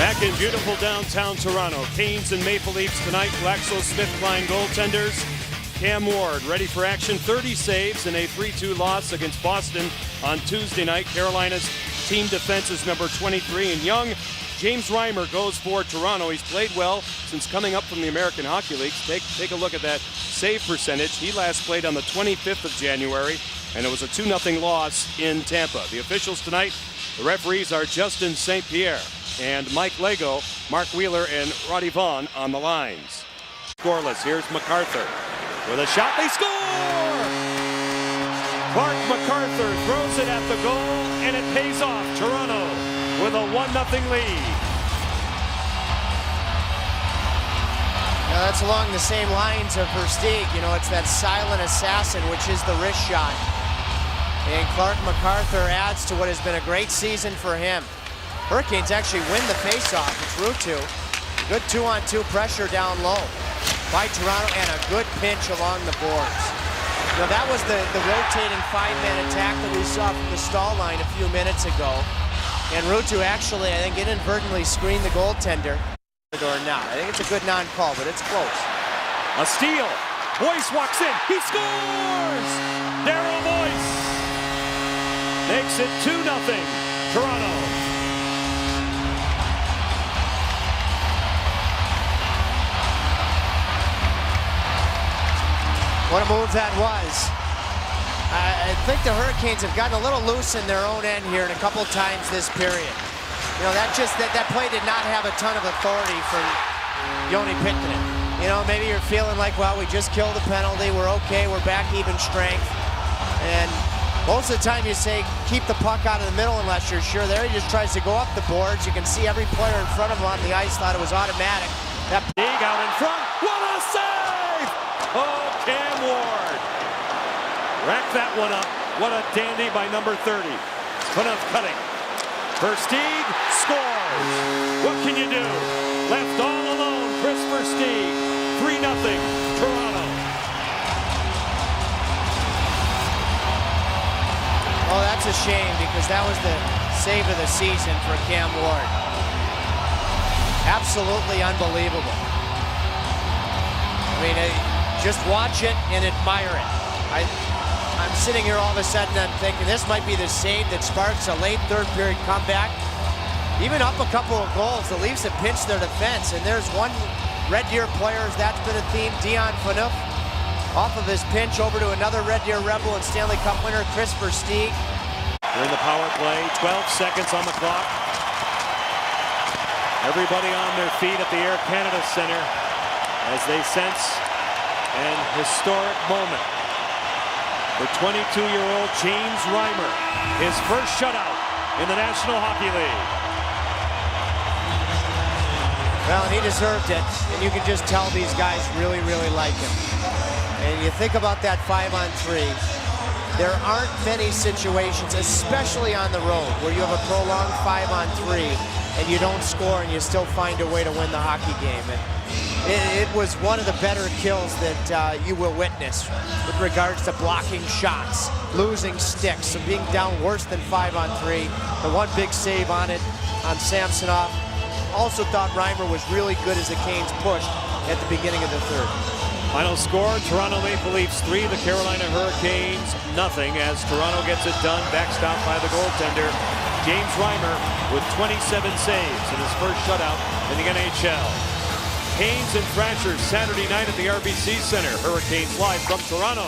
Back in beautiful downtown Toronto, Canes and Maple Leafs tonight. GlaxoSmithKline goaltenders. Cam Ward ready for action. 30 saves in a 3-2 loss against Boston on Tuesday night. Carolina's team defense is number 23 and young. James Reimer goes for Toronto. He's played well since coming up from the American Hockey League. Take a look at that save percentage. He last played on the 25th of January, and it was a 2-0 loss in Tampa. The officials tonight, the referees are Justin St. Pierre and Mike Lego, Mark Wheeler and Roddy Vaughn on the lines. Scoreless, here's MacArthur with a shot, they score! Clark MacArthur throws it at the goal and it pays off. Toronto with a 1-0 lead. Now that's along the same lines of Versteeg. You know, it's that silent assassin, which is the wrist shot. And Clark MacArthur adds to what has been a great season for him. Hurricanes actually win the faceoff. It's Ruutu. Good 2-on-2 pressure down low by Toronto and a good pinch along the boards. Now that was the rotating five-man attack that we saw from the stall line a few minutes ago. And Ruutu actually, I think, inadvertently screened the goaltender. Or not. I think it's a good non-call, but it's close. A steal. Boyce walks in. He scores! Daryl Boyce makes it 2-0 Toronto. What a move that was. I think the Hurricanes have gotten a little loose in their own end here in a couple times this period. You know, that play did not have a ton of authority from Joni Pitkanen. You know, maybe you're feeling like, well, we just killed a penalty, we're okay, we're back even strength. And most of the time you say, keep the puck out of the middle unless you're sure. There he just tries to go up the boards. You can see every player in front of him on the ice thought it was automatic. That dig out in front, what a save! Oh, Cam Ward. Rack that one up. What a dandy by number 30. Enough cutting. Versteeg scores. What can you do? Left all alone, Chris Versteeg. 3-0 Toronto. Oh, that's a shame because that was the save of the season for Cam Ward. Absolutely unbelievable. I mean, just watch it and admire it. I'm sitting here all of a sudden, I'm thinking this might be the save that sparks a late third period comeback. Even up a couple of goals, the Leafs have pinched their defense, and there's one Red Deer player, that's been a theme, Dion Phaneuf, off of his pinch over to another Red Deer Rebel and Stanley Cup winner, Chris Versteeg. We're in the power play, 12 seconds on the clock. Everybody on their feet at the Air Canada Center as they sense an historic moment for 22-year-old James Reimer, his first shutout in the National Hockey League. Well, and he deserved it, and you can just tell these guys really, really like him. And you think about that 5-on-3, there aren't many situations, especially on the road, where you have a prolonged 5-on-3 and you don't score and you still find a way to win the hockey game. And it was one of the better kills that you will witness with regards to blocking shots, losing sticks, and being down worse than 5-on-3. The one big save on it on Samsonov. Also thought Reimer was really good as the Canes pushed at the beginning of the third. Final score, Toronto Maple Leafs 3, the Carolina Hurricanes 0, as Toronto gets it done, backstopped by the goaltender, James Reimer, with 27 saves in his first shutout in the NHL. Canes and Thrashers Saturday night at the RBC Center. Hurricanes live from Toronto.